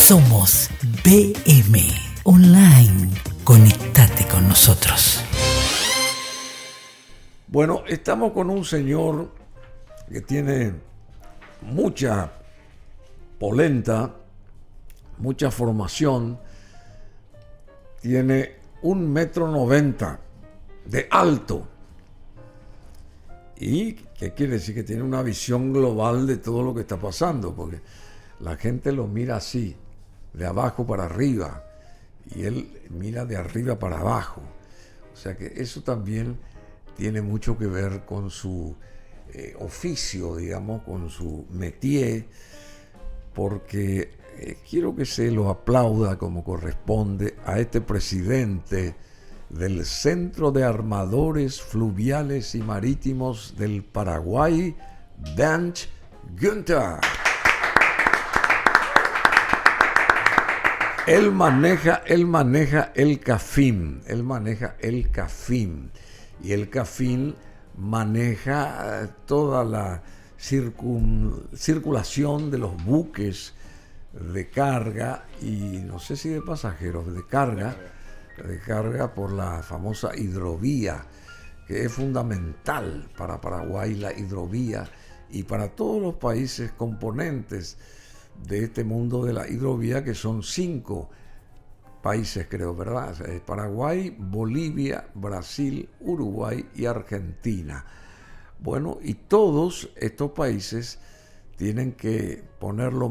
Somos BM Online. Conectate con nosotros. Bueno, estamos con un señor que tiene mucha polenta, mucha formación, tiene 1,90 m de alto. ¿Y qué quiere decir? Que tiene una visión global de todo lo que está pasando, porque la gente lo mira así, de abajo para arriba, y él mira de arriba para abajo. O sea que eso también tiene mucho que ver con su oficio, digamos, con su métier, porque quiero que se lo aplauda como corresponde a este presidente del Centro de Armadores Fluviales y Marítimos del Paraguay, Bernd Günther. Él maneja el CAFIM, y el CAFIM maneja toda la circulación de los buques de carga y no sé si de pasajeros, de carga por la famosa hidrovía, que es fundamental para Paraguay, la hidrovía, y para todos los países componentes de este mundo de la hidrovía, que son 5 países, creo, ¿verdad? Paraguay, Bolivia, Brasil, Uruguay y Argentina. Bueno, y todos estos países tienen que poner la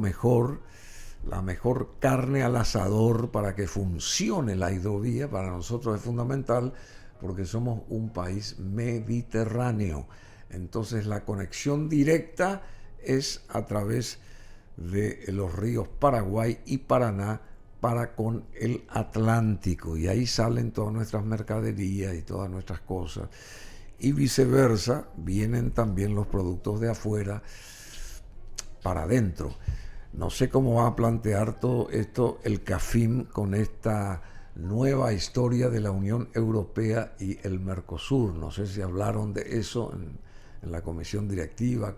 mejor carne al asador para que funcione la hidrovía. Para nosotros es fundamental porque somos un país mediterráneo. Entonces la conexión directa es a través de los ríos Paraguay y Paraná para con el Atlántico, y ahí salen todas nuestras mercaderías y todas nuestras cosas, y viceversa, vienen también los productos de afuera para adentro. No sé cómo va a plantear todo esto el CAFIM con esta nueva historia de la Unión Europea y el Mercosur. No sé si hablaron de eso en la comisión directiva,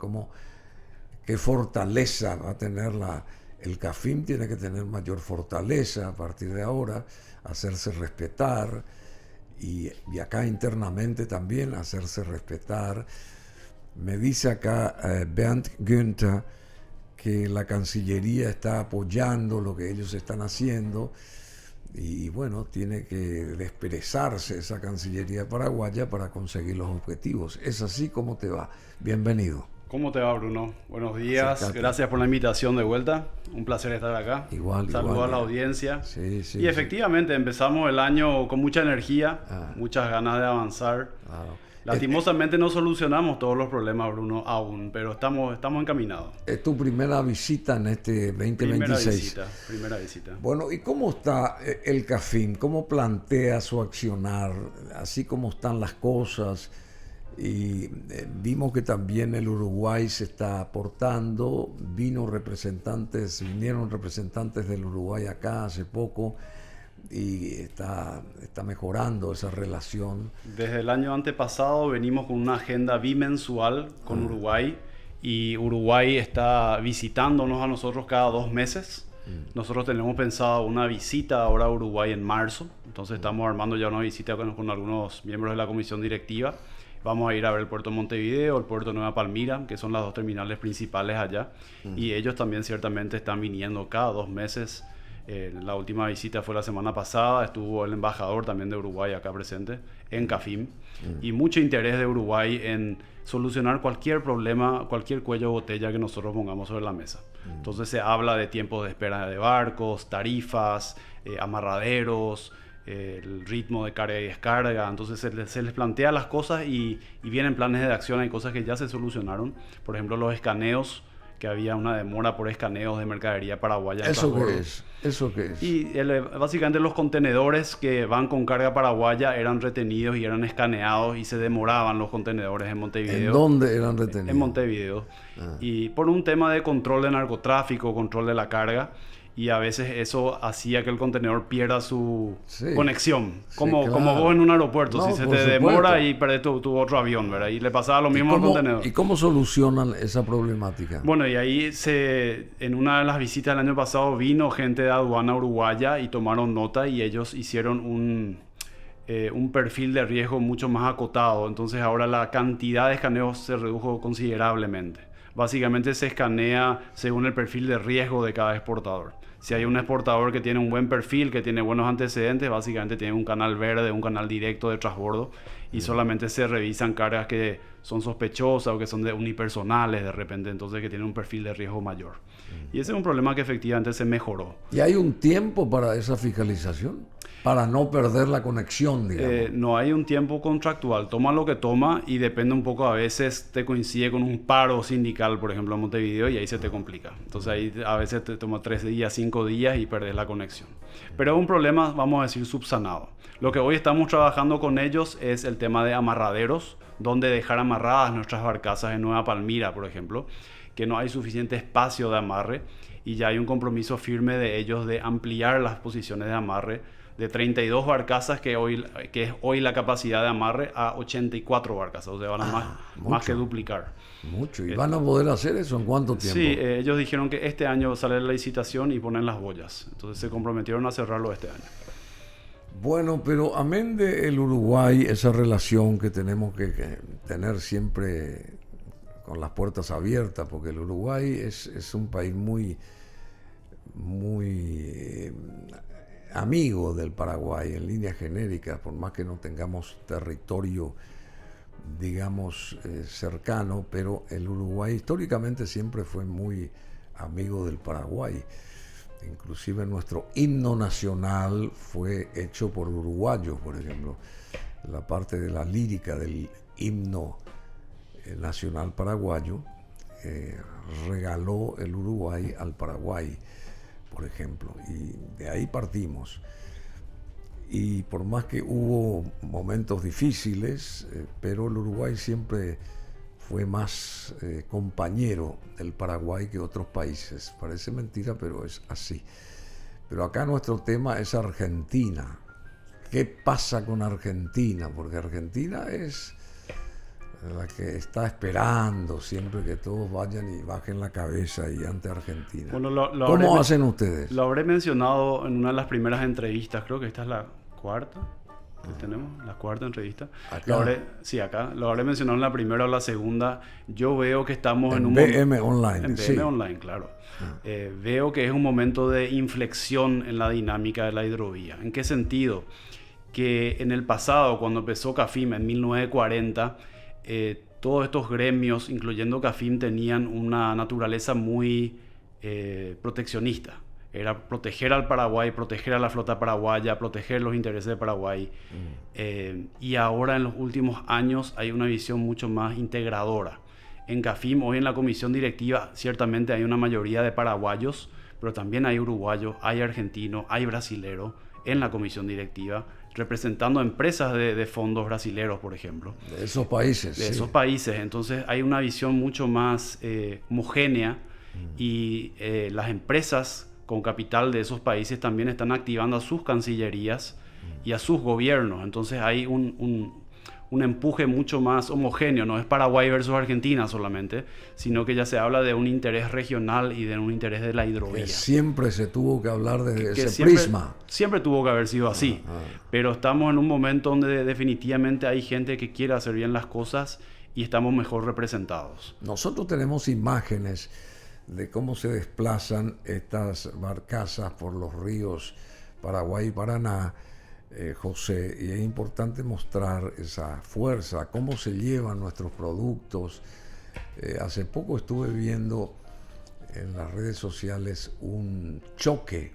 qué fortaleza va a tener el CAFIM. Tiene que tener mayor fortaleza a partir de ahora, hacerse respetar, y acá internamente también hacerse respetar. Me dice acá Bernd Günther que la Cancillería está apoyando lo que ellos están haciendo, y bueno, tiene que desperezarse esa Cancillería paraguaya para conseguir los objetivos. ¿Es así? ¿Cómo te va? Bienvenido. ¿Cómo te va, Bruno? Buenos días, gracias por la invitación de vuelta, un placer estar acá. Saludos a la audiencia. Sí, y efectivamente empezamos el año con mucha energía, muchas ganas de avanzar. Claro. Lastimosamente no solucionamos todos los problemas, Bruno, aún, pero estamos encaminados. Es tu primera visita en este 2026. Primera visita. Bueno, ¿y cómo está el CAFIM? ¿Cómo plantea su accionar? Así como están las cosas. Y vimos que también el Uruguay se está aportando. Vinieron representantes del Uruguay acá hace poco, y está mejorando esa relación. Desde el año antepasado venimos con una agenda bimensual con Uruguay, y Uruguay está visitándonos a nosotros cada 2 meses. Nosotros tenemos pensado una visita ahora a Uruguay en marzo, entonces estamos armando ya una visita con algunos miembros de la comisión directiva. Vamos a ir a ver el puerto de Montevideo, el puerto de Nueva Palmira, que son las 2 terminales principales allá. Y ellos también ciertamente están viniendo cada 2 meses. La última visita fue la semana pasada, estuvo el embajador también de Uruguay acá presente en CAFIM. Y mucho interés de Uruguay en solucionar cualquier problema, cualquier cuello de botella que nosotros pongamos sobre la mesa. Entonces se habla de tiempos de espera de barcos, tarifas, amarraderos, el ritmo de carga y descarga. Entonces se les plantea las cosas y vienen planes de acción. Hay cosas que ya se solucionaron, por ejemplo los escaneos, que había una demora por escaneos de mercadería paraguaya. ¿Eso qué es? Y básicamente los contenedores que van con carga paraguaya eran retenidos y eran escaneados, y se demoraban los contenedores en Montevideo. ¿En dónde eran retenidos? En Montevideo. Y por un tema de control de narcotráfico, control de la carga. y a veces eso hacía que el contenedor pierda su Sí. conexión. Sí, Como claro. vos en un aeropuerto, No, si se por te supuesto. demora y perdés tu otro avión, ¿verdad? Y le pasaba lo mismo al contenedor. ¿Y cómo solucionan esa problemática? Bueno, y ahí en una de las visitas del año pasado vino gente de aduana uruguaya y tomaron nota y ellos hicieron un perfil de riesgo mucho más acotado. Entonces ahora la cantidad de escaneos se redujo considerablemente. Básicamente se escanea según el perfil de riesgo de cada exportador. Si hay un exportador que tiene un buen perfil, que tiene buenos antecedentes, básicamente tiene un canal verde, un canal directo de transbordo y solamente se revisan cargas que son sospechosas o que son de unipersonales de repente, entonces que tienen un perfil de riesgo mayor. Y ese es un problema que efectivamente se mejoró. ¿Y hay un tiempo para esa fiscalización? Para no perder la conexión, digamos. No hay un tiempo contractual, toma lo que toma y depende un poco, a veces te coincide con un paro sindical, por ejemplo en Montevideo, y ahí se te complica. Entonces ahí a veces te toma 3 días, 5 días y perdés la conexión. Pero es un problema, vamos a decir, subsanado. Lo que hoy estamos trabajando con ellos es el tema de amarraderos, donde dejar amarradas nuestras barcazas en Nueva Palmira, por ejemplo, que no hay suficiente espacio de amarre y ya hay un compromiso firme de ellos de ampliar las posiciones de amarre de 32 barcazas, que es hoy la capacidad de amarre, a 84 barcazas. O sea, van a más que duplicar. Mucho. ¿Y van a poder hacer eso en cuánto tiempo? Sí, ellos dijeron que este año sale la licitación y ponen las boyas. Entonces se comprometieron a cerrarlo este año. Bueno, pero amén de el Uruguay, esa relación que tenemos que tener siempre con las puertas abiertas, porque el Uruguay es un país muy amigo del Paraguay en líneas genéricas, por más que no tengamos territorio, digamos, cercano, pero el Uruguay históricamente siempre fue muy amigo del Paraguay. Inclusive nuestro himno nacional fue hecho por uruguayos, por ejemplo. La parte de la lírica del himno nacional paraguayo regaló el Uruguay al Paraguay, por ejemplo, y de ahí partimos. Y por más que hubo momentos difíciles, pero el Uruguay siempre fue más compañero del Paraguay que otros países. Parece mentira, pero es así. Pero acá nuestro tema es Argentina. ¿Qué pasa con Argentina? Porque Argentina es la que está esperando siempre que todos vayan y bajen la cabeza y ante Argentina. Bueno, ¿Cómo hacen ustedes? Lo habré mencionado en una de las primeras entrevistas, creo que esta es la cuarta que tenemos, la cuarta entrevista. ¿Acá? Sí, acá. Lo habré mencionado en la primera o la segunda. Yo veo que estamos en un BM Online. En BM Online, claro. Veo que es un momento de inflexión en la dinámica de la hidrovía. ¿En qué sentido? Que en el pasado, cuando empezó CAFIM en 1940, todos estos gremios, incluyendo CAFIM, tenían una naturaleza muy proteccionista. Era proteger al Paraguay, proteger a la flota paraguaya, proteger los intereses de Paraguay. Y ahora en los últimos años hay una visión mucho más integradora. En CAFIM, hoy en la comisión directiva, ciertamente hay una mayoría de paraguayos, pero también hay uruguayos, hay argentinos, hay brasileros en la comisión directiva, representando empresas de fondos brasileros, por ejemplo. De esos países. De esos países. Entonces hay una visión mucho más homogénea y las empresas con capital de esos países también están activando a sus cancillerías y a sus gobiernos. Entonces hay un empuje mucho más homogéneo. No es Paraguay versus Argentina solamente, sino que ya se habla de un interés regional y de un interés de la hidrovía. Que siempre se tuvo que hablar desde ese siempre, prisma. Siempre tuvo que haber sido así. Pero estamos en un momento donde definitivamente hay gente que quiere hacer bien las cosas y estamos mejor representados. Nosotros tenemos imágenes de cómo se desplazan estas barcazas por los ríos Paraguay y Paraná, José, y es importante mostrar esa fuerza, cómo se llevan nuestros productos. Hace poco estuve viendo en las redes sociales hubo un choque,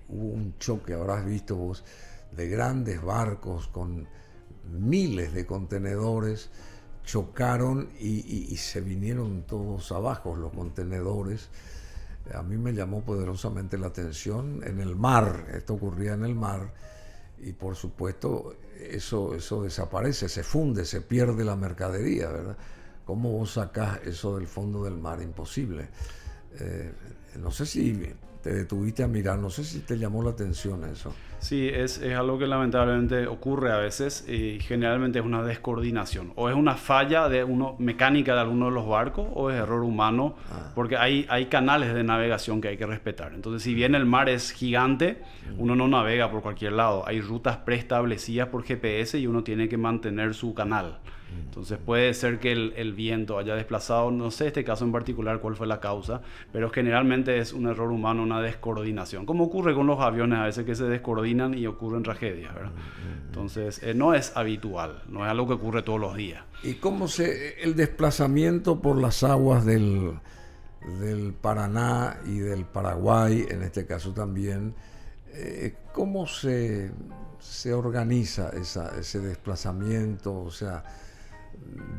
habrás visto vos, de grandes barcos con miles de contenedores, chocaron y se vinieron todos abajo los contenedores. A mí me llamó poderosamente la atención en el mar, esto ocurría en el mar, y por supuesto eso desaparece, se funde, se pierde la mercadería, ¿verdad? ¿Cómo vos sacás eso del fondo del mar? Imposible. No sé si te detuviste a mirar. No sé si te llamó la atención eso. Sí, es algo que lamentablemente ocurre a veces y generalmente es una descoordinación. O es una falla mecánica de alguno de los barcos o es error humano, porque hay canales de navegación que hay que respetar. Entonces, si bien el mar es gigante, uno no navega por cualquier lado. Hay rutas preestablecidas por GPS y uno tiene que mantener su canal. Entonces puede ser que el viento haya desplazado, no sé este caso en particular cuál fue la causa, pero generalmente es un error humano, una descoordinación, como ocurre con los aviones a veces que se descoordinan y ocurren tragedias, ¿verdad? Entonces no es habitual, no es algo que ocurre todos los días. ¿Y cómo el desplazamiento por las aguas del Paraná y del Paraguay, en este caso también, cómo se organiza ese desplazamiento? O sea,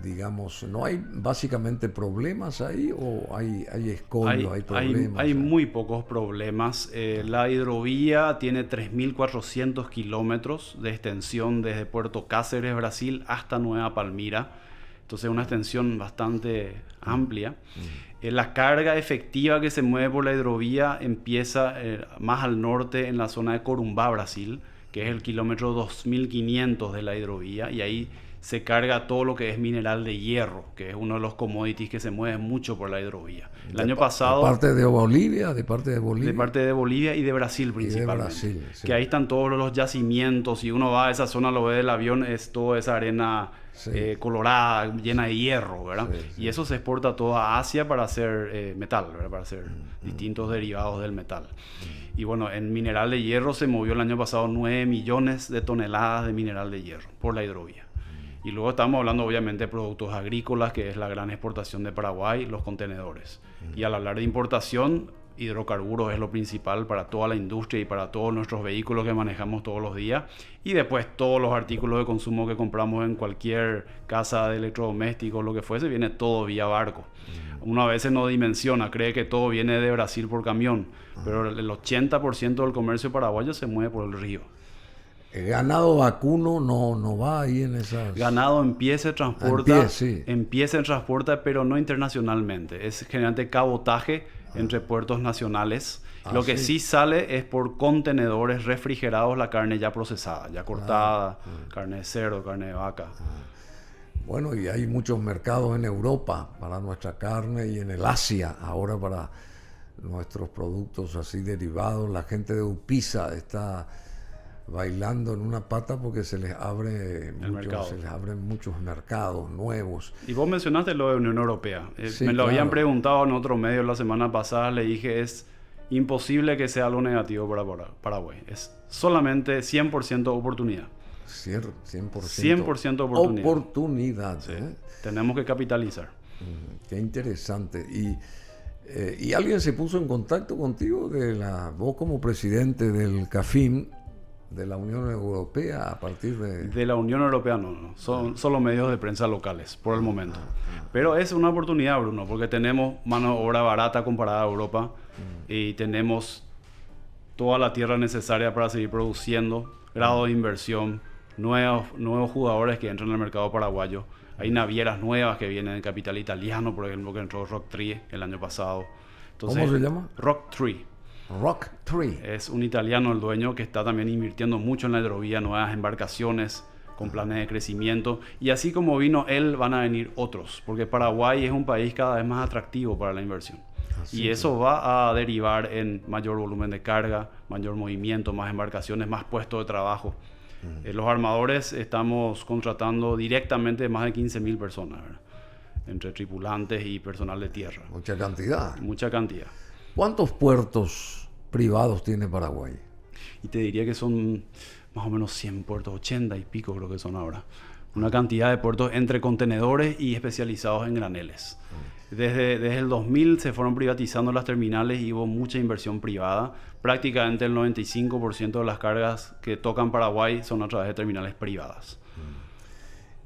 digamos, ¿no hay básicamente problemas ahí o hay escollo, hay problemas? Hay muy pocos problemas. La hidrovía tiene 3.400 kilómetros de extensión desde Puerto Cáceres, Brasil, hasta Nueva Palmira. Entonces es una extensión bastante amplia. La carga efectiva que se mueve por la hidrovía empieza más al norte en la zona de Corumbá, Brasil, que es el kilómetro 2500 de la hidrovía, y ahí se carga todo lo que es mineral de hierro, que es uno de los commodities que se mueve mucho por la hidrovía. El año pasado... ¿De parte de Bolivia? ¿De parte de Bolivia? De parte de Bolivia y de Brasil principalmente. Y de Brasil, sí. Que ahí están todos los yacimientos, y uno va a esa zona, lo ve del avión, es toda esa arena colorada, llena de hierro, ¿verdad? Sí. Y eso se exporta todo a Asia para hacer metal, ¿verdad? Para hacer distintos derivados del metal. Y bueno, en mineral de hierro se movió el año pasado 9 millones de toneladas de mineral de hierro por la hidrovía. Y luego estamos hablando obviamente de productos agrícolas, que es la gran exportación de Paraguay, los contenedores. Y al hablar de importación, hidrocarburos es lo principal para toda la industria y para todos nuestros vehículos que manejamos todos los días. Y después todos los artículos de consumo que compramos en cualquier casa de electrodomésticos, lo que fuese, viene todo vía barco. Uno a veces no dimensiona, cree que todo viene de Brasil por camión, pero el 80% del comercio paraguayo se mueve por el río. Ganado vacuno no va ahí en esas... Ganado en pie se transporta, en pie se transporta, pero no internacionalmente. Es generalmente cabotaje entre puertos nacionales. Lo que sí sale es por contenedores refrigerados la carne ya procesada, ya cortada, carne de cerdo, carne de vaca. Bueno, y hay muchos mercados en Europa para nuestra carne y en el Asia ahora para nuestros productos así derivados. La gente de Upisa está bailando en una pata porque se les abren muchos mercados nuevos. Y vos mencionaste lo de Unión Europea. Me lo habían preguntado en otro medio la semana pasada. Le dije, es imposible que sea algo negativo para Paraguay. Es solamente 100% oportunidad. 100% oportunidad. Oportunidad. Sí. Tenemos que capitalizar. Qué interesante. Y alguien se puso en contacto contigo, vos como presidente del CAFIM, de la Unión Europea, a partir de... De la Unión Europea no. Son solo medios de prensa locales, por el momento. Pero es una oportunidad, Bruno, porque tenemos mano de obra barata comparada a Europa y tenemos toda la tierra necesaria para seguir produciendo, grado de inversión, nuevos jugadores que entran al mercado paraguayo. Hay navieras nuevas que vienen del capital italiano, por ejemplo, que entró Rock 3 el año pasado. Entonces, ¿cómo se llama? Rock 3. Rock 3. Es un italiano el dueño que está también invirtiendo mucho en la hidrovía, nuevas embarcaciones con planes de crecimiento. Y así como vino él, van a venir otros, porque Paraguay es un país cada vez más atractivo para la inversión. Y eso va a derivar en mayor volumen de carga, mayor movimiento, más embarcaciones, más puestos de trabajo. Los armadores estamos contratando directamente más de 15.000 personas, ¿verdad? Entre tripulantes y personal de tierra. Mucha cantidad. Mucha cantidad. ¿Cuántos puertos privados tiene Paraguay? Y te diría que son más o menos 100 puertos, 80 y pico creo que son ahora. Una cantidad de puertos entre contenedores y especializados en graneles. Desde el 2000 se fueron privatizando las terminales y hubo mucha inversión privada. Prácticamente el 95% de las cargas que tocan Paraguay son a través de terminales privadas.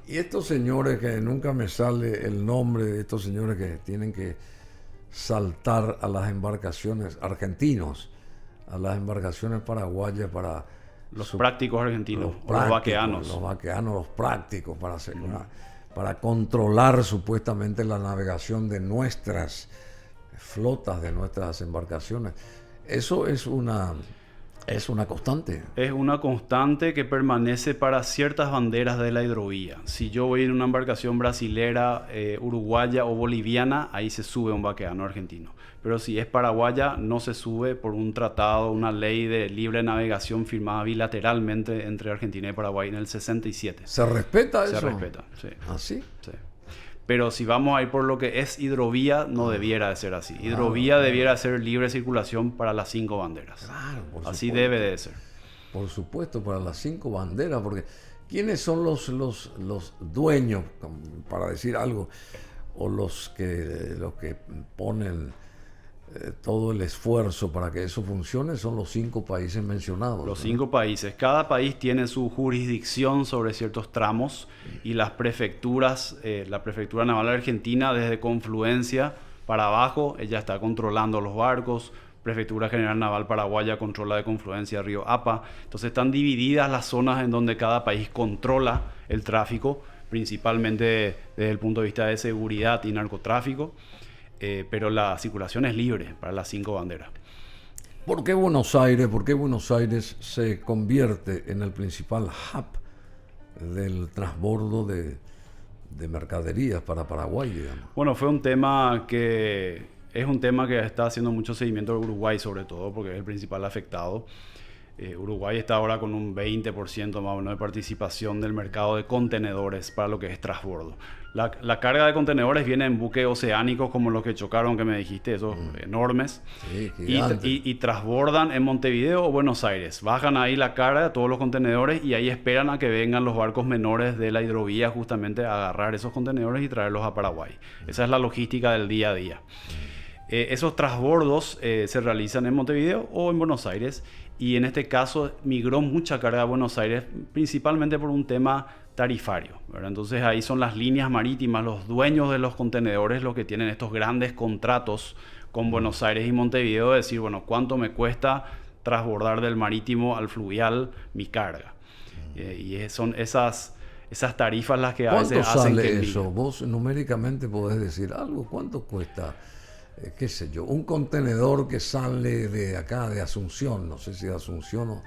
Y estos señores, que nunca me sale el nombre de estos señores que tienen que saltar a las embarcaciones argentinos, a las embarcaciones paraguayas para... Los prácticos argentinos, los vaqueanos. Los vaqueanos, los prácticos, para controlar supuestamente la navegación de nuestras flotas, de nuestras embarcaciones. Eso es una constante. Es una constante que permanece para ciertas banderas de la hidrovía. Si yo voy en una embarcación brasilera, uruguaya o boliviana, ahí se sube un vaqueano argentino. Pero si es paraguaya, no se sube por un tratado, una ley de libre navegación firmada bilateralmente entre Argentina y Paraguay en el 67. ¿Se respeta eso? Se respeta, sí. ¿Ah, sí? Sí. Pero si vamos a ir por lo que es hidrovía, no debiera de ser así. Hidrovía debiera ser libre circulación para las 5 banderas. Claro, por Así supuesto. debe de ser. Por supuesto, para las 5 banderas, porque ¿quiénes son los dueños, para decir algo, o los que ponen todo el esfuerzo para que eso funcione? Son los 5 países mencionados. Los ¿no? 5 países. Cada país tiene su jurisdicción sobre ciertos tramos y las prefecturas, la Prefectura Naval Argentina desde Confluencia para abajo, ella está controlando los barcos. Prefectura General Naval Paraguaya controla de Confluencia Río Apa. Entonces están divididas las zonas en donde cada país controla el tráfico, principalmente desde el punto de vista de seguridad y narcotráfico. Pero la circulación es libre para las 5 banderas. ¿Por qué Buenos Aires se convierte en el principal hub del transbordo de mercaderías para Paraguay, digamos? Bueno, fue un tema que está haciendo mucho seguimiento de Uruguay, sobre todo, porque es el principal afectado. Uruguay está ahora con un 20% más o menos de participación del mercado de contenedores para lo que es transbordo. La carga de contenedores viene en buques oceánicos como los que chocaron, que me dijiste, esos enormes. Sí, y transbordan en Montevideo o Buenos Aires. Bajan ahí la carga de todos los contenedores y ahí esperan a que vengan los barcos menores de la hidrovía justamente a agarrar esos contenedores y traerlos a Paraguay. Esa es la logística del día a día. Esos transbordos se realizan en Montevideo o en Buenos Aires, y en este caso migró mucha carga a Buenos Aires, principalmente por un tema tarifario, ¿verdad? Entonces ahí son las líneas marítimas, los dueños de los contenedores, los que tienen estos grandes contratos con Buenos Aires y Montevideo, de decir, bueno, ¿cuánto me cuesta transbordar del marítimo al fluvial mi carga? Y son esas tarifas las que a veces hacen que... ¿Cuánto sale eso? Vos numéricamente podés decir algo. ¿Cuánto cuesta, qué sé yo, un contenedor que sale de acá, de Asunción? No sé si de Asunción o...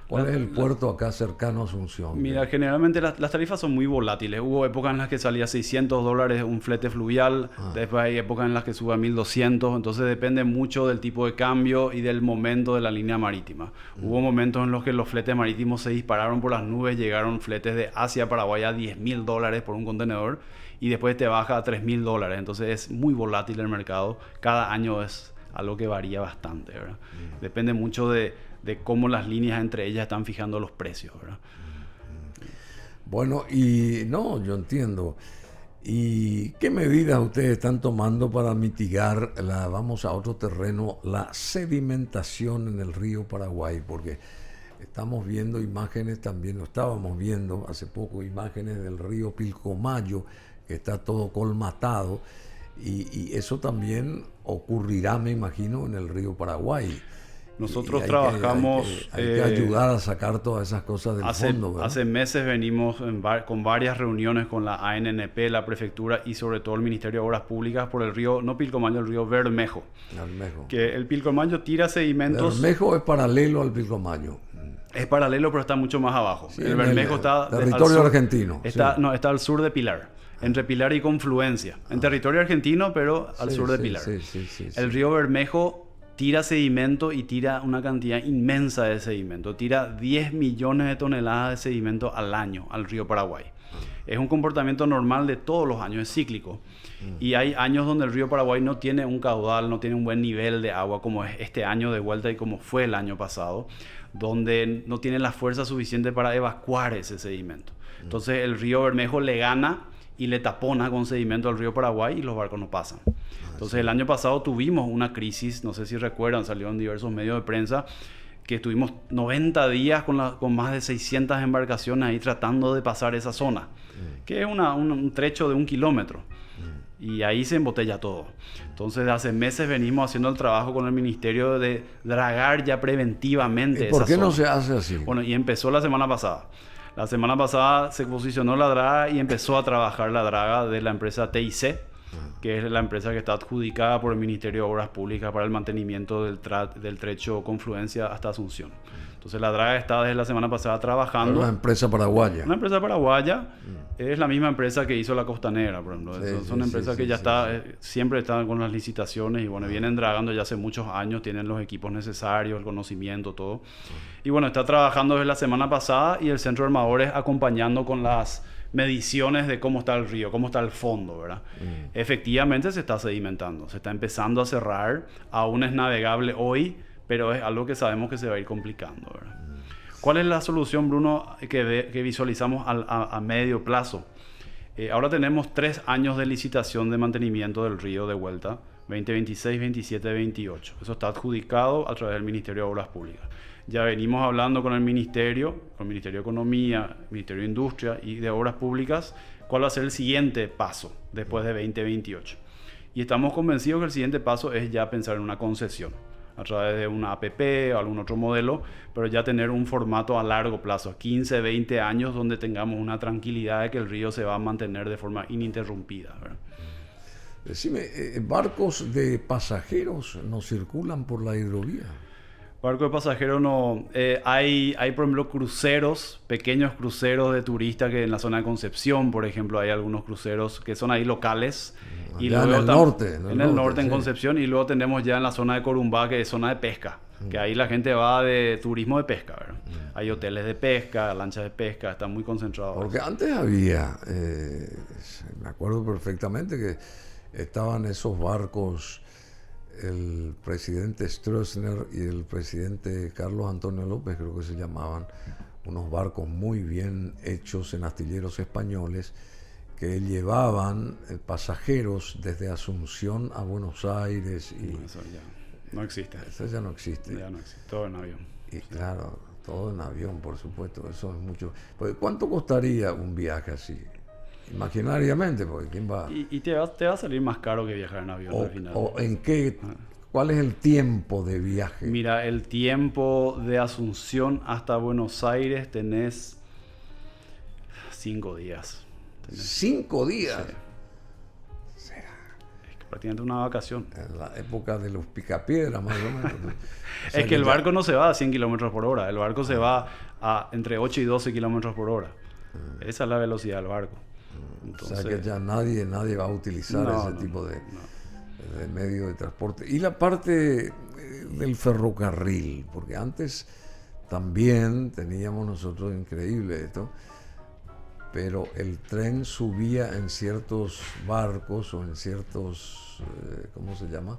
¿Cuál es el puerto acá cercano a Asunción? Mira, generalmente las tarifas son muy volátiles. Hubo épocas en las que salía $600 un flete fluvial, después hay épocas en las que sube a 1.200, entonces depende mucho del tipo de cambio y del momento de la línea marítima. Hubo momentos en los que los fletes marítimos se dispararon por las nubes, llegaron fletes de Asia a Paraguay a $10.000 por un contenedor y después te baja a $3.000, entonces es muy volátil el mercado. Cada año es algo que varía bastante, ¿verdad? Depende mucho de cómo las líneas entre ellas están fijando los precios, ¿verdad? Bueno, y no, yo entiendo. ¿Y qué medidas ustedes están tomando para mitigar vamos a otro terreno, la sedimentación en el río Paraguay? Porque estamos viendo imágenes también, lo estábamos viendo hace poco, imágenes del río Pilcomayo, que está todo colmatado, y eso también ocurrirá, me imagino, en el río Paraguay. Nosotros trabajamos... Hay que ayudar a sacar todas esas cosas del fondo, ¿verdad? Hace meses venimos con varias reuniones con la ANNP, la prefectura y sobre todo el Ministerio de Obras Públicas por el río, no Pilcomayo, el río Bermejo. Bermejo. Que el Pilcomayo tira sedimentos... Bermejo es paralelo al Pilcomayo. Es paralelo, pero está mucho más abajo. Sí, el Bermejo está... territorio argentino. Está, sí. No, está al sur de Pilar. Entre Pilar y Confluencia. En territorio argentino, pero al sur de Pilar. El río Bermejo tira sedimento y tira una cantidad inmensa de sedimento. Tira 10 millones de toneladas de sedimento al año al río Paraguay. Es un comportamiento normal de todos los años, es cíclico. Y hay años donde el río Paraguay no tiene un caudal, no tiene un buen nivel de agua, como es este año de vuelta y como fue el año pasado, donde no tiene la fuerza suficiente para evacuar ese sedimento. Entonces el río Bermejo le gana y le tapona con sedimento al río Paraguay y los barcos no pasan. Entonces el año pasado tuvimos una crisis, no sé si recuerdan, salió en diversos medios de prensa, que estuvimos 90 días con más de 600 embarcaciones ahí tratando de pasar esa zona, que es un trecho de 1 kilómetro. Y ahí se embotella todo. Entonces, hace meses venimos haciendo el trabajo con el ministerio de dragar ya preventivamente. ¿Y por qué zona. No se hace así? Bueno, y empezó la semana pasada. La semana pasada se posicionó la draga y empezó a trabajar la draga de la empresa TIC, que es la empresa que está adjudicada por el Ministerio de Obras Públicas para el mantenimiento del trecho Confluencia hasta Asunción. Entonces la Draga está desde la semana pasada trabajando. Una empresa paraguaya. Una empresa paraguaya, es la misma empresa que hizo la Costanera, por ejemplo. Son empresas que ya siempre están con las licitaciones y bueno, vienen dragando ya hace muchos años, tienen los equipos necesarios, el conocimiento, todo. Y bueno, está trabajando desde la semana pasada y el Centro de Armadores acompañando con las mediciones de cómo está el río, cómo está el fondo, ¿verdad? Efectivamente se está sedimentando, se está empezando a cerrar, aún es navegable hoy, pero es algo que sabemos que se va a ir complicando, ¿verdad? ¿Cuál es la solución, Bruno, que visualizamos a medio plazo? Ahora tenemos 3 años de licitación de mantenimiento del río de vuelta, 2026, 27, 28. Eso está adjudicado a través del Ministerio de Obras Públicas. Ya venimos hablando con el Ministerio de Economía, Ministerio de Industria y de Obras Públicas, cuál va a ser el siguiente paso después de 2028. Y estamos convencidos que el siguiente paso es ya pensar en una concesión, a través de una APP o algún otro modelo, pero ya tener un formato a largo plazo, 15, 20 años, donde tengamos una tranquilidad de que el río se va a mantener de forma ininterrumpida, ¿verdad? Decime, ¿barcos de pasajeros no circulan por la hidrovía? Barco de pasajeros no. Hay, por ejemplo, cruceros, pequeños cruceros de turistas que en la zona de Concepción, por ejemplo, hay algunos cruceros que son ahí locales. Y allá luego en el norte. En el norte, en Concepción. Y luego tenemos ya en la zona de Corumbá, que es zona de pesca. Que ahí la gente va de turismo de pesca, ¿verdad? Hay hoteles de pesca, lanchas de pesca, está muy concentrado. Porque antes había, me acuerdo perfectamente que estaban esos barcos, el presidente Stroessner y el presidente Carlos Antonio López, creo que se llamaban, unos barcos muy bien hechos en astilleros españoles que llevaban pasajeros desde Asunción a Buenos Aires. Y eso ya no existe. Eso ya no existe. Ya no existe, todo en avión. Y claro, todo en avión, por supuesto, eso es mucho. Pues, ¿cuánto costaría un viaje así? Imaginariamente, porque ¿quién va? Y te va a salir más caro que viajar en avión al final. ¿O en qué? ¿Cuál es el tiempo de viaje? Mira, el tiempo de Asunción hasta Buenos Aires tenés 5 días. 5 días. Sí. Es que prácticamente una vacación. En la época de los picapiedras, más o menos. O sea es que el barco no se va a 100 kilómetros por hora. El barco se va a entre 8 y 12 kilómetros por hora. Esa es la velocidad del barco. Entonces, o sea que ya nadie va a utilizar ese tipo de medio de transporte. Y la parte del ferrocarril, porque antes también teníamos nosotros, increíble esto, pero el tren subía en ciertos barcos o en ciertos, ¿cómo se llama?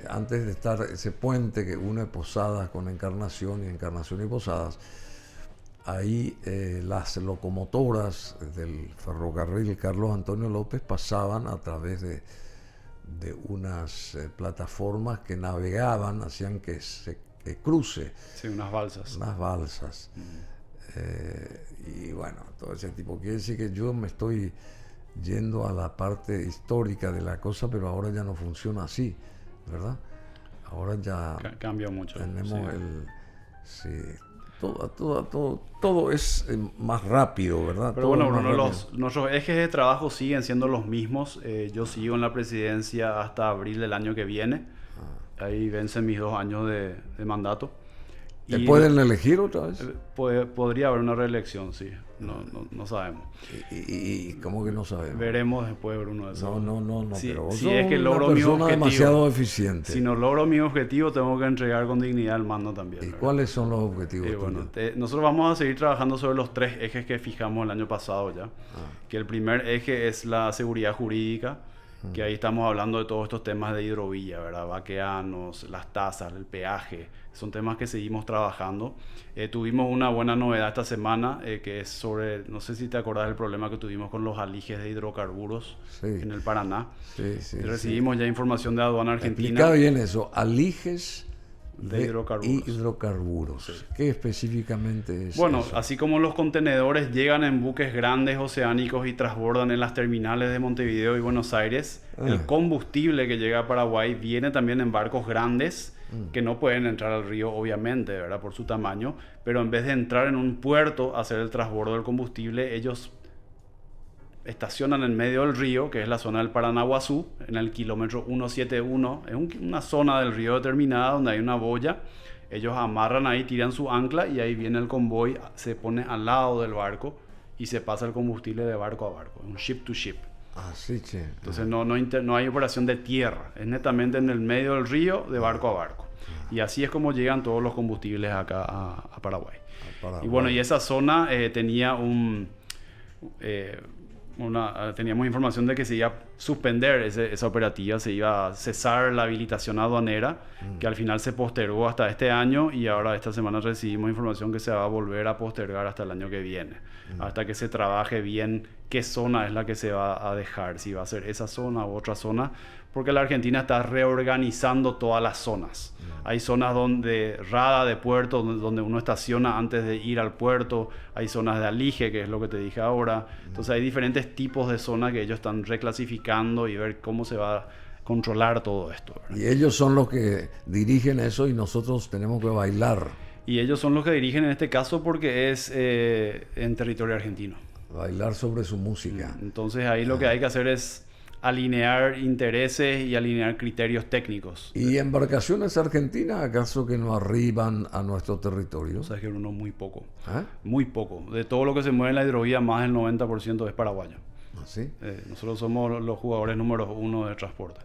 Antes de estar ese puente que une Posadas con Encarnación y Posadas, ahí las locomotoras del ferrocarril Carlos Antonio López pasaban a través de unas plataformas que navegaban, hacían que cruce. Sí, unas balsas. Unas balsas. Y bueno, todo ese tipo. Quiere decir que yo me estoy yendo a la parte histórica de la cosa, pero ahora ya no funciona así, ¿verdad? Ahora ya cambió mucho. Tenemos todo es más rápido, ¿verdad? Pero todo bueno, Bruno, nuestros ejes de trabajo siguen siendo los mismos. Yo sigo en la presidencia hasta abril del año que viene. Ahí vencen mis 2 años de mandato. ¿Te pueden elegir otra vez? Podría haber una reelección, sí. No sabemos. ¿Y cómo que no sabemos? Veremos después, Bruno. Eso. No. Si, pero vos si sos es que logro una mi persona objetivo, demasiado eficiente. Si no logro mi objetivo, tengo que entregar con dignidad el mando también. ¿Y cuáles son los objetivos tuyos? Nosotros vamos a seguir trabajando sobre los 3 ejes que fijamos el año pasado ya. Que el primer eje es la seguridad jurídica, que ahí estamos hablando de todos estos temas de hidrovía, ¿verdad? Vaqueanos, las tasas, el peaje, son temas que seguimos trabajando. Tuvimos una buena novedad esta semana, que es sobre, no sé si te acordás del problema que tuvimos con los alijes de hidrocarburos en el Paraná. Sí. Recibimos ya información de Aduana Argentina. Explica bien eso, alijes de hidrocarburos. Sí. ¿Qué específicamente es bueno, eso? Así como los contenedores llegan en buques grandes oceánicos y transbordan en las terminales de Montevideo y Buenos Aires, el combustible que llega a Paraguay viene también en barcos grandes que no pueden entrar al río, obviamente, ¿verdad? Por su tamaño, pero en vez de entrar en un puerto a hacer el transbordo del combustible, ellos estacionan en medio del río, que es la zona del Paranaguazú, en el kilómetro 171. Es una zona del río determinada donde hay una boya. Ellos amarran ahí, tiran su ancla y ahí viene el convoy, se pone al lado del barco y se pasa el combustible de barco a barco. Un ship to ship. Ah, sí, che. Entonces no hay operación de tierra, es netamente en el medio del río, de barco a barco. Y así es como llegan todos los combustibles acá a Paraguay. Y bueno, y esa zona tenía teníamos información de que se iba a suspender esa operativa, se iba a cesar la habilitación aduanera, que al final se postergó hasta este año, y ahora esta semana recibimos información que se va a volver a postergar hasta el año que viene, hasta que se trabaje bien qué zona es la que se va a dejar, si va a ser esa zona u otra zona, porque la Argentina está reorganizando todas las zonas. Hay zonas donde rada de puerto, donde uno estaciona antes de ir al puerto. Hay zonas de alige, que es lo que te dije ahora. Entonces hay diferentes tipos de zonas que ellos están reclasificando y ver cómo se va a controlar todo esto, ¿verdad? Y ellos son los que dirigen eso y nosotros tenemos que bailar. Y ellos son los que dirigen en este caso porque es en territorio argentino. Bailar sobre su música. Entonces ahí lo que hay que hacer es alinear intereses y alinear criterios técnicos. ¿Y embarcaciones argentinas acaso que no arriban a nuestro territorio? O sea, que uno muy poco. ¿Ah? Muy poco. De todo lo que se mueve en la hidrovía, más del 90% es paraguayo. ¿Así? Nosotros somos los jugadores número 1 de transporte.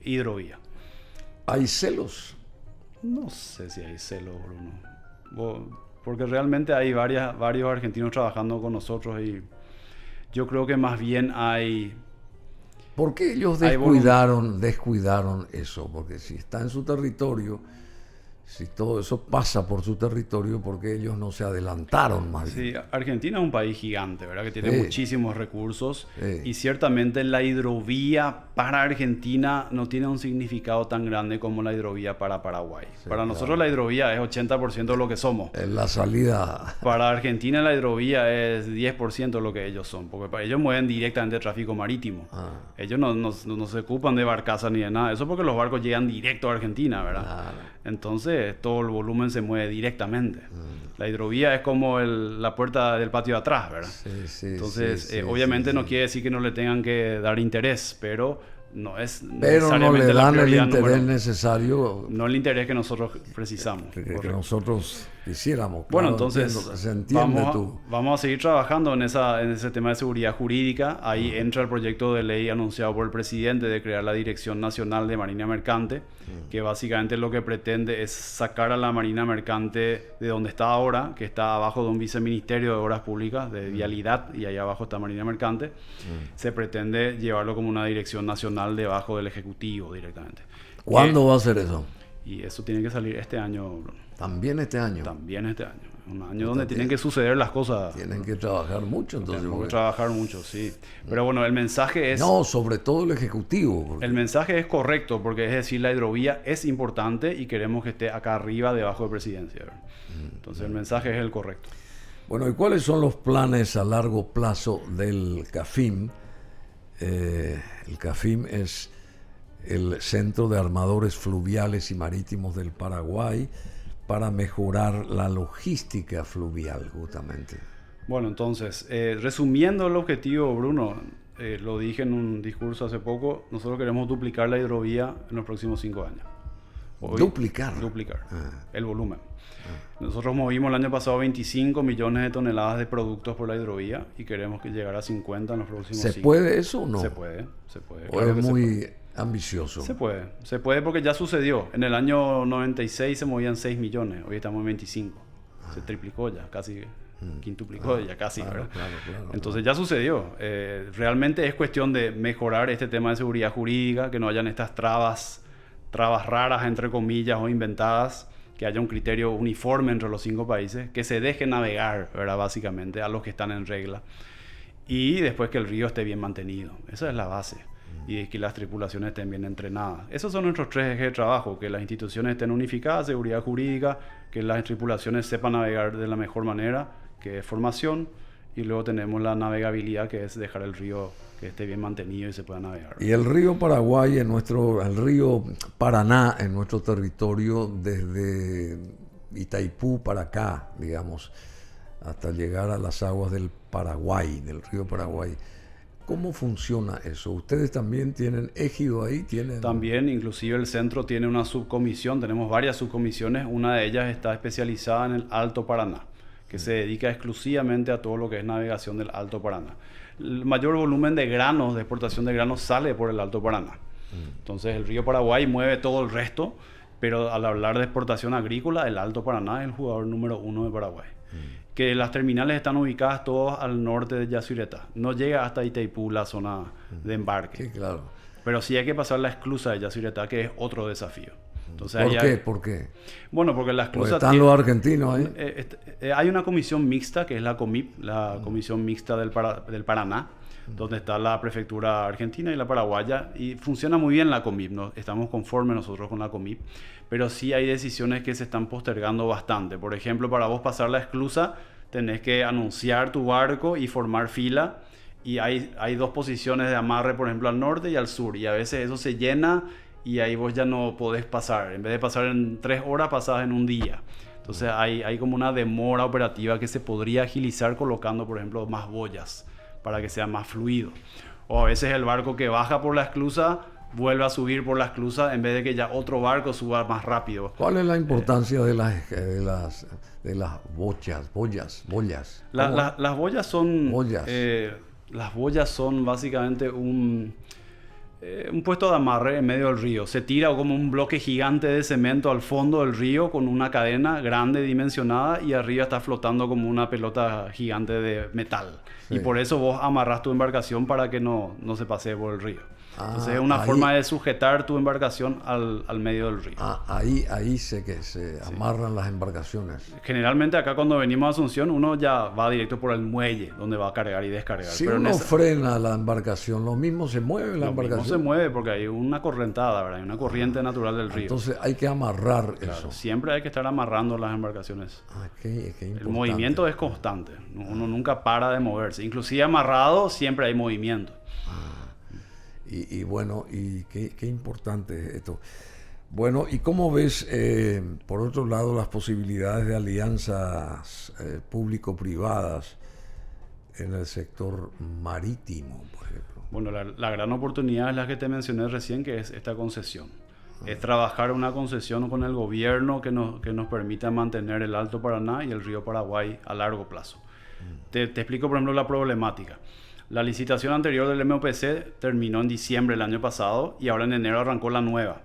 Hidrovía. ¿Hay celos? No sé si hay celos, Bruno. Porque realmente hay varios argentinos trabajando con nosotros y yo creo que más bien hay... ¿Por qué ellos descuidaron eso? Porque si está en su territorio, si todo eso pasa por su territorio, ¿por qué ellos no se adelantaron más bien? Sí, Argentina es un país gigante, ¿verdad? Que tiene Sí. muchísimos recursos. Sí. Y ciertamente la hidrovía para Argentina no tiene un significado tan grande como la hidrovía para Paraguay. Sí, para nosotros claro. la hidrovía es 80% de lo que somos. Es la salida. Para Argentina la hidrovía es 10% de lo que ellos son, porque para ellos mueven directamente tráfico marítimo. Ellos no se ocupan de barcazas ni de nada. Eso porque los barcos llegan directo a Argentina, ¿verdad? Claro. Entonces todo el volumen se mueve directamente. La hidrovía es como la puerta del patio de atrás, ¿verdad? Sí, sí, Entonces, sí, sí, obviamente sí, no sí. quiere decir que no le tengan que dar interés, pero no es Pero no necesariamente le la dan el prioridad interés número uno. necesario No el interés que nosotros precisamos. que Correcto. nosotros quisiéramos. Bueno, Claro, entonces se entiende vamos a seguir trabajando en ese tema de seguridad jurídica. Ahí entra el proyecto de ley anunciado por el presidente de crear la Dirección Nacional de Marina Mercante, que básicamente lo que pretende es sacar a la Marina Mercante de donde está ahora, que está abajo de un viceministerio de Obras Públicas, de Vialidad, y ahí abajo está Marina Mercante. Se pretende llevarlo como una dirección nacional debajo del Ejecutivo directamente. ¿Cuándo va a ser eso? Y eso tiene que salir este año, Bruno. También este año. También este año. Un año donde tienen que suceder las cosas. Tienen que trabajar mucho, entonces. Tenemos que porque- trabajar mucho, sí. Pero bueno, el mensaje es... No, sobre todo el Ejecutivo. porque- El mensaje es correcto, porque es decir, la hidrovía es importante y queremos que esté acá arriba, debajo de presidencia, ¿verdad? Entonces el mensaje es el correcto. Bueno, ¿y cuáles son los planes a largo plazo del CAFIM? El CAFIM es el Centro de Armadores Fluviales y Marítimos del Paraguay para mejorar la logística fluvial, justamente. Bueno, entonces, resumiendo el objetivo, Bruno, lo dije en un discurso hace poco, nosotros queremos duplicar la hidrovía en los próximos 5 años. Duplicar. Duplicar el volumen. Nosotros movimos el año pasado 25 millones de toneladas de productos por la hidrovía y queremos que llegar a 50 en los próximos 5. ¿Se puede eso o no? Se puede. ¿O claro es que se muy ambicioso? Se puede porque ya sucedió. En el año 96 se movían 6 millones, hoy estamos en 25. Se triplicó ya, casi quintuplicó ya casi, ¿verdad? Claro. Entonces ya sucedió. Realmente es cuestión de mejorar este tema de seguridad jurídica, que no hayan estas trabas raras, entre comillas, o inventadas, que haya un criterio uniforme entre los 5 países, que se deje navegar, ¿verdad? Básicamente, a los que están en regla. Y después que el río esté bien mantenido. Esa es la base. Y que las tripulaciones estén bien entrenadas. Esos son nuestros 3 ejes de trabajo, que las instituciones estén unificadas, seguridad jurídica, que las tripulaciones sepan navegar de la mejor manera, que es formación, y luego tenemos la navegabilidad, que es dejar el río que esté bien mantenido y se pueda navegar. Y el río Paraguay, el río Paraná en nuestro territorio, desde Itaipú para acá, digamos, hasta llegar a las aguas del Paraguay, del río Paraguay. ¿Cómo funciona eso? ¿Ustedes también tienen ejido ahí? También, inclusive el centro tiene una subcomisión, tenemos varias subcomisiones, una de ellas está especializada en el Alto Paraná, que se dedica exclusivamente a todo lo que es navegación del Alto Paraná. El mayor volumen de granos, de exportación de granos, sale por el Alto Paraná. Entonces el río Paraguay mueve todo el resto, pero al hablar de exportación agrícola, el Alto Paraná es el jugador número 1 de Paraguay. Que las terminales están ubicadas todas al norte de Yacyretá. No llega hasta Itaipú, la zona de embarque. Sí, claro. Pero sí hay que pasar la esclusa de Yacyretá, que es otro desafío. Entonces, ¿Por qué? Bueno, porque la esclusa... Están los argentinos ahí. Hay una comisión mixta, que es la COMIP, la Comisión Mixta del Paraná, donde está la prefectura argentina y la paraguaya, y funciona muy bien la COMIP, ¿no? Estamos conformes nosotros con la COMIP, pero sí hay decisiones que se están postergando bastante. Por ejemplo, para vos pasar la esclusa, tenés que anunciar tu barco y formar fila, y hay dos posiciones de amarre, por ejemplo, al norte y al sur, y a veces eso se llena y ahí vos ya no podés pasar. En vez de pasar en 3 horas, pasás en un día. Entonces hay como una demora operativa que se podría agilizar colocando, por ejemplo, más boyas para que sea más fluido. O a veces el barco que baja por la esclusa vuelve a subir por la esclusa en vez de que ya otro barco suba más rápido. ¿Cuál es la importancia de las boyas? Las boyas son... Boyas. Las boyas son básicamente un puesto de amarre en medio del río. Se tira como un bloque gigante de cemento al fondo del río con una cadena grande dimensionada y arriba está flotando como una pelota gigante de metal. Sí. Y por eso vos amarras tu embarcación para que no se pasee por el río. Entonces es una forma de sujetar tu embarcación al medio del río. Ahí sé que se amarran las embarcaciones. Generalmente acá cuando venimos a Asunción uno ya va directo por el muelle donde va a cargar y descargar. Si uno frena la embarcación, lo mismo se mueve la embarcación. No se mueve porque hay una correntada, ¿verdad? Hay una corriente natural del río. Entonces hay que amarrar eso. Siempre hay que estar amarrando las embarcaciones. Qué el movimiento es constante. Uno nunca para de moverse. Inclusive amarrado siempre hay movimiento. Y bueno, y qué importante esto. Bueno, ¿y cómo ves, por otro lado, las posibilidades de alianzas público-privadas en el sector marítimo, por ejemplo? Bueno, la gran oportunidad es la que te mencioné recién, que es esta concesión. Es trabajar una concesión con el gobierno que nos permita mantener el Alto Paraná y el río Paraguay a largo plazo. Te explico, por ejemplo, la problemática. La licitación anterior del MOPC terminó en diciembre del año pasado y ahora en enero arrancó la nueva.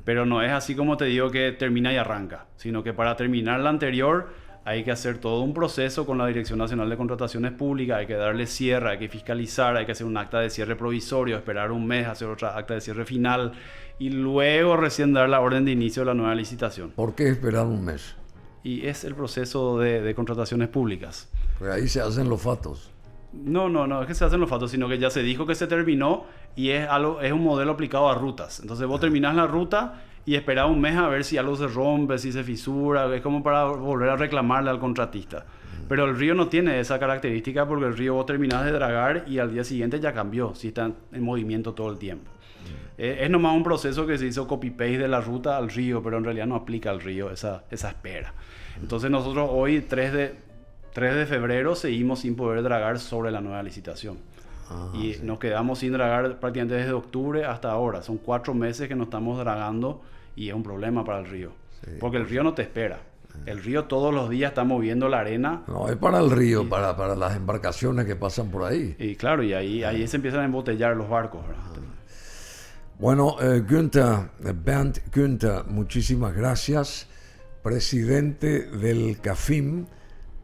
Pero no es así como te digo que termina y arranca, sino que para terminar la anterior hay que hacer todo un proceso con la Dirección Nacional de Contrataciones Públicas, hay que darle cierre, hay que fiscalizar, hay que hacer un acta de cierre provisorio, esperar un mes, hacer otra acta de cierre final y luego recién dar la orden de inicio de la nueva licitación. ¿Por qué esperar un mes? Y es el proceso de contrataciones públicas. Pues ahí se hacen los fatos. No es que se hacen los fatos, sino que ya se dijo que se terminó y es un modelo aplicado a rutas. Entonces vos terminás la ruta y esperás un mes a ver si algo se rompe, si se fisura, es como para volver a reclamarle al contratista. Pero el río no tiene esa característica porque el río vos terminás de dragar y al día siguiente ya cambió, si está en movimiento todo el tiempo. Es nomás un proceso que se hizo copy-paste de la ruta al río, pero en realidad no aplica al río esa espera. Entonces nosotros hoy, 3 de febrero, seguimos sin poder dragar sobre la nueva licitación. Nos quedamos sin dragar prácticamente desde octubre hasta ahora. Son 4 meses que no estamos dragando y es un problema para el río. Porque el río no te espera. El río todos los días está moviendo la arena. No, es para el río, para las embarcaciones que pasan por ahí. Y claro, y ahí se empiezan a embotellar los barcos, ¿verdad? Bueno, Bernd Günther, muchísimas gracias. Presidente del CAFIM,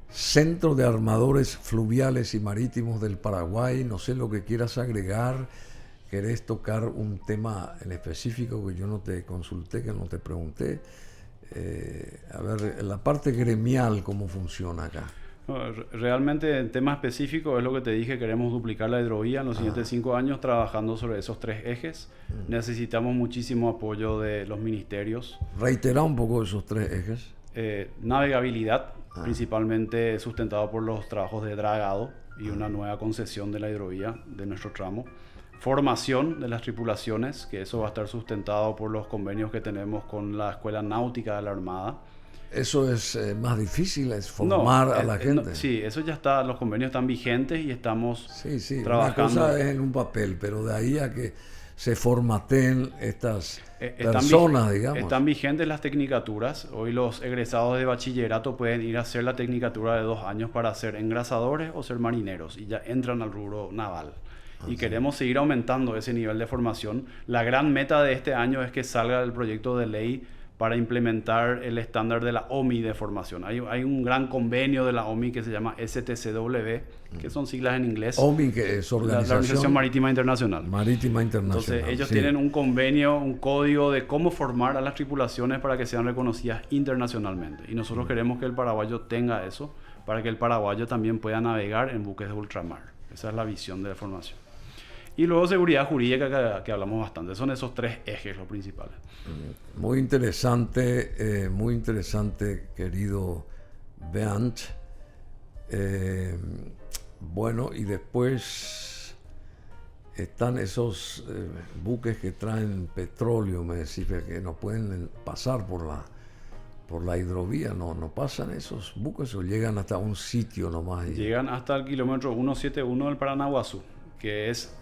Centro de Armadores Fluviales y Marítimos del Paraguay. No sé lo que quieras agregar. ¿Querés tocar un tema en específico que yo no te consulté, que no te pregunté? A ver, la parte gremial, ¿cómo funciona acá? Realmente en tema específico es lo que te dije, queremos duplicar la hidrovía en los siguientes 5 años trabajando sobre esos 3 ejes. Necesitamos muchísimo apoyo de los ministerios. Reitera un poco esos 3 ejes. Navegabilidad, principalmente sustentado por los trabajos de dragado y una nueva concesión de la hidrovía de nuestro tramo. formación de las tripulaciones, que eso va a estar sustentado por los convenios que tenemos con la Escuela Náutica de la Armada. Eso es más difícil, es formar a la gente. Sí, eso ya está, los convenios están vigentes y estamos Sí, trabajando. una cosa es en un papel, pero de ahí a que se formateen estas Están personas, digamos. Están vigentes las tecnicaturas. Hoy los egresados de bachillerato pueden ir a hacer la tecnicatura de 2 años para ser engrasadores o ser marineros y ya entran al rubro naval. Y queremos seguir aumentando ese nivel de formación. La gran meta de este año es que salga el proyecto de ley para implementar el estándar de la OMI de formación. Hay un gran convenio de la OMI que se llama STCW, que son siglas en inglés. OMI, que es La Organización Marítima Internacional. Marítima Internacional. Entonces ellos sí. tienen un convenio, un código de cómo formar a las tripulaciones para que sean reconocidas internacionalmente. Y nosotros queremos que el paraguayo tenga eso, para que el paraguayo también pueda navegar en buques de ultramar. Esa es la visión de la formación. Y luego seguridad jurídica, que hablamos bastante. Son esos 3 ejes los principales. Muy interesante, querido Bernd. Bueno, y después están esos buques que traen petróleo, me decís, que no pueden pasar por la hidrovía. No pasan esos buques o llegan hasta un sitio nomás. Llegan hasta el kilómetro 171 del Paranaguazú, que es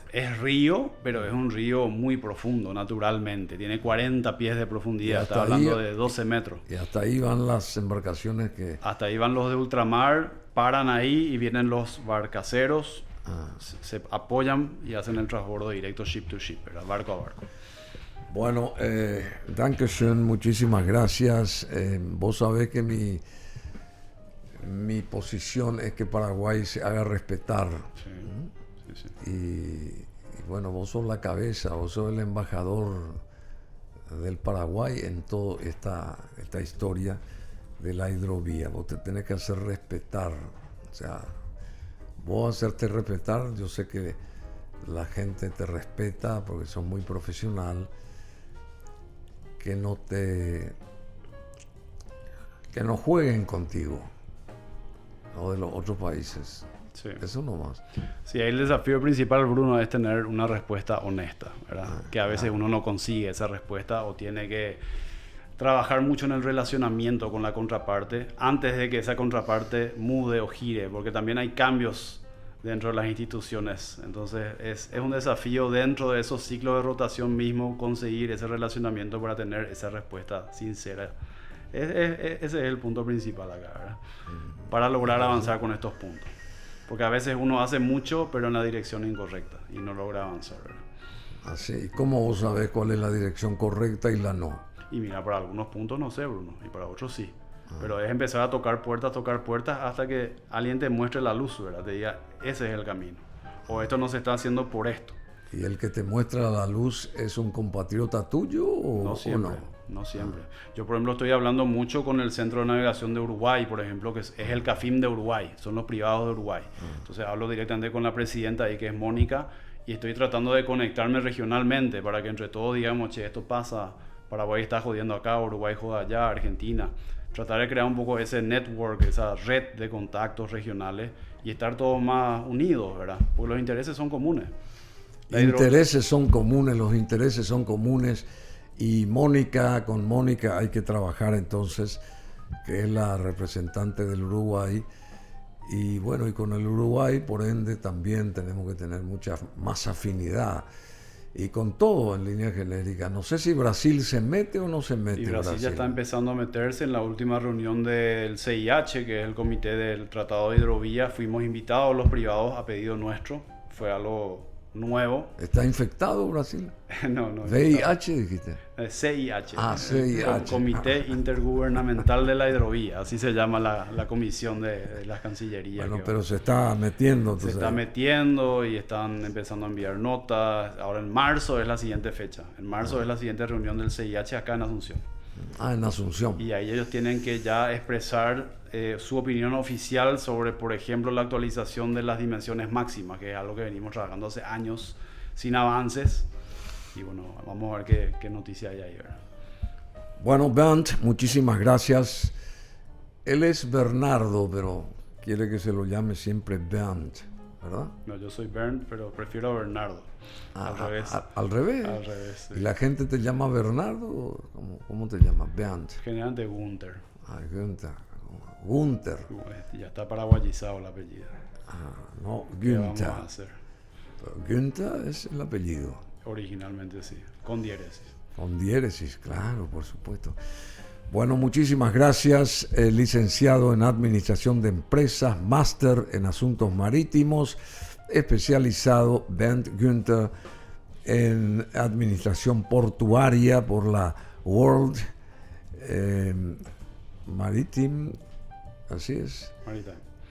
río, pero es un río muy profundo, naturalmente. Tiene 40 pies de profundidad, está hablando de 12 metros. Y hasta ahí van las embarcaciones que... Hasta ahí van los de ultramar, paran ahí y vienen los barcaceros, se apoyan y hacen el transbordo directo ship to ship, ¿verdad? Barco a barco. Bueno, Dankeschön, muchísimas gracias. Vos sabés que mi posición es que Paraguay se haga respetar. Sí. Y bueno, vos sos la cabeza, vos sos el embajador del Paraguay en toda esta historia de la hidrovía. Vos te tenés que hacer respetar. O sea, vos hacerte respetar, yo sé que la gente te respeta porque sos muy profesional, que no jueguen contigo, no de los otros países. Sí. Eso nomás. Sí, ahí el desafío principal, Bruno, es tener una respuesta honesta, ¿verdad? Que a veces uno no consigue esa respuesta o tiene que trabajar mucho en el relacionamiento con la contraparte antes de que esa contraparte mude o gire, porque también hay cambios dentro de las instituciones. Entonces es un desafío dentro de esos ciclos de rotación mismo conseguir ese relacionamiento para tener esa respuesta sincera. Ese es el punto principal acá, ¿verdad? Para lograr avanzar con estos puntos. Porque a veces uno hace mucho, pero en la dirección incorrecta y no logra avanzar, ¿verdad? Así, ¿cómo vos sabés cuál es la dirección correcta y la no? Y mira, para algunos puntos no sé, Bruno, y para otros sí. Pero es empezar a tocar puertas hasta que alguien te muestre la luz, ¿verdad? Te diga, ese es el camino. O esto no se está haciendo por esto. ¿Y el que te muestra la luz es un compatriota tuyo o No siempre. o no? No siempre. Yo, por ejemplo, estoy hablando mucho con el Centro de Navegación de Uruguay, por ejemplo, que es el CAFIM de Uruguay, son los privados de Uruguay. Entonces hablo directamente con la presidenta ahí, que es Mónica, y estoy tratando de conectarme regionalmente para que entre todos digamos, che, esto pasa, Paraguay está jodiendo acá, Uruguay joda allá, Argentina. Tratar de crear un poco ese network, esa red de contactos regionales y estar todos más unidos, ¿verdad? Porque los intereses son comunes. Los intereses son comunes. Y con Mónica hay que trabajar entonces, que es la representante del Uruguay. Y bueno, y con el Uruguay, por ende, también tenemos que tener mucha más afinidad. Y con todo en línea genérica. No sé si Brasil se mete o no se mete. Y Brasil ya está empezando a meterse. En la última reunión del CIH, que es el Comité del Tratado de Hidrovía, fuimos invitados los privados a pedido nuestro. Fue algo nuevo. ¿Está infectado Brasil? No. VIH dijiste. CIH. CIH. El Comité Intergubernamental de la Hidrovía. Así se llama la comisión de las cancillerías. Bueno, pero se está metiendo. Se está metiendo y están empezando a enviar notas. Ahora en marzo es la siguiente fecha. En marzo es la siguiente reunión del CIH acá en Asunción. En Asunción. Y ahí ellos tienen que ya expresar su opinión oficial sobre, por ejemplo, la actualización de las dimensiones máximas, que es algo que venimos trabajando hace años sin avances. Y bueno, vamos a ver qué noticia hay ahí, ¿verdad? Bueno, Bernd, muchísimas gracias. Él es Bernardo, pero quiere que se lo llame siempre Bernd. ¿verdad? No, yo soy Bernd, pero prefiero Bernardo. Al revés. ¿Al revés? Al revés, sí. ¿Y la gente te llama Bernardo o cómo te llamas? Bernd. Generalmente Gunther. Günther. Gunther. Ya está paraguayizado el apellido. No, ¿Qué vamos Günther. a hacer? Günther es el apellido. Originalmente sí, con diéresis. Con diéresis, claro, por supuesto. Bueno, muchísimas gracias, licenciado en Administración de Empresas, máster en Asuntos Marítimos, especializado Bernd Günther en Administración Portuaria por la World Maritime, así es,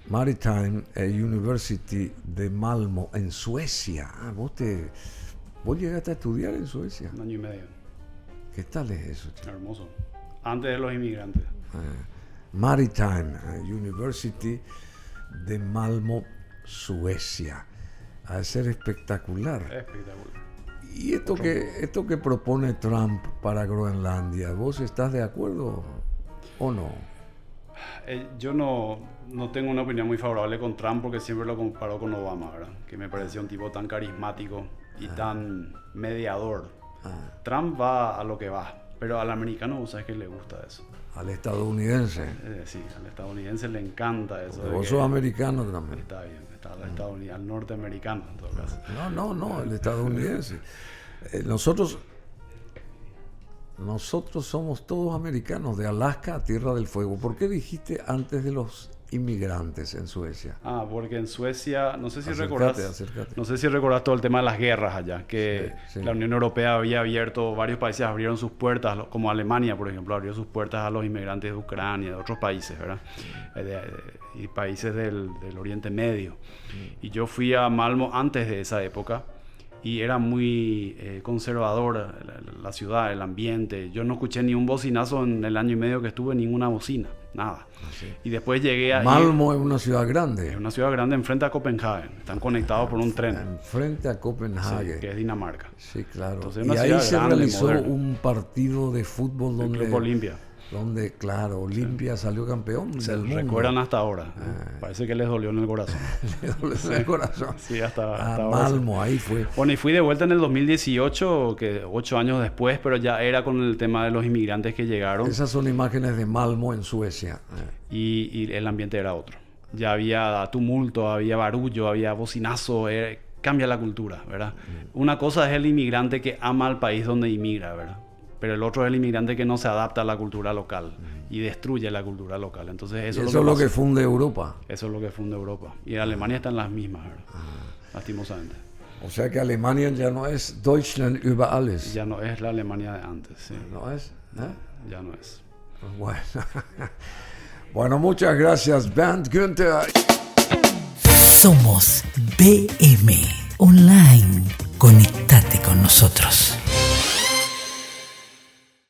Maritime University de Malmö, en Suecia. Vos llegaste a estudiar en Suecia. 1 año y medio. ¿Qué tal es eso, chico? Hermoso. Antes de los inmigrantes. Maritime University de Malmö, Suecia. Ha de ser espectacular. Espectacular. Y esto que propone Trump para Groenlandia, ¿vos estás de acuerdo o no? Yo no tengo una opinión muy favorable con Trump porque siempre lo comparo con Obama, ¿verdad? Que me parecía un tipo tan carismático y tan mediador. Trump va a lo que va, pero al americano, ¿sabes qué le gusta eso? Al estadounidense. Sí, al estadounidense le encanta eso. Porque vos sos americano también. Está bien, al norteamericano en todo caso. No, el estadounidense. Nosotros somos todos americanos, de Alaska a Tierra del Fuego. ¿Por qué dijiste antes de los inmigrantes en Suecia? Porque en Suecia, no sé si Acércate. no sé si recordás todo el tema de las guerras allá, que Sí. la Unión Europea había abierto, varios países abrieron sus puertas, como Alemania, por ejemplo, abrió sus puertas a los inmigrantes de Ucrania, de otros países, ¿verdad? Y países del Oriente Medio. Y yo fui a Malmö antes de esa época. Y era muy conservador la ciudad, el ambiente. Yo no escuché ni un bocinazo en el año y medio que estuve, ninguna bocina, nada. Y después llegué a... Malmö es una ciudad grande. Es una ciudad grande enfrente a Copenhague. Están conectados por un tren. Enfrente a Copenhague. Que es Dinamarca. Sí, claro. Entonces, y una ahí ciudad se grande, realizó moderna. un partido de fútbol El Club Olimpia. donde, claro, Olimpia salió campeón Se del mundo. recuerdan hasta ahora. Parece que les dolió en el corazón. Le dolió el corazón. Sí, hasta ahora. Malmö, ahí fue. Bueno, y fui de vuelta en el 2018, que 8 años después, pero ya era con el tema de los inmigrantes que llegaron. Esas son imágenes de Malmö en Suecia. Y el ambiente era otro. Ya había tumulto, había barullo, había bocinazo, cambia la cultura, ¿verdad? Una cosa es el inmigrante que ama al país donde inmigra, ¿verdad? Pero el otro es el inmigrante que no se adapta a la cultura local y destruye la cultura local. Entonces eso es lo que funde Europa. Eso es lo que funde Europa. Y en Alemania están las mismas, ¿verdad? Lastimosamente. O sea que Alemania ya no es Deutschland über alles. Ya no es la Alemania de antes, sí. ¿No es? Ya no es. Bueno. Bueno, muchas gracias, Bernd Günther. Somos BM Online. Conectate con nosotros.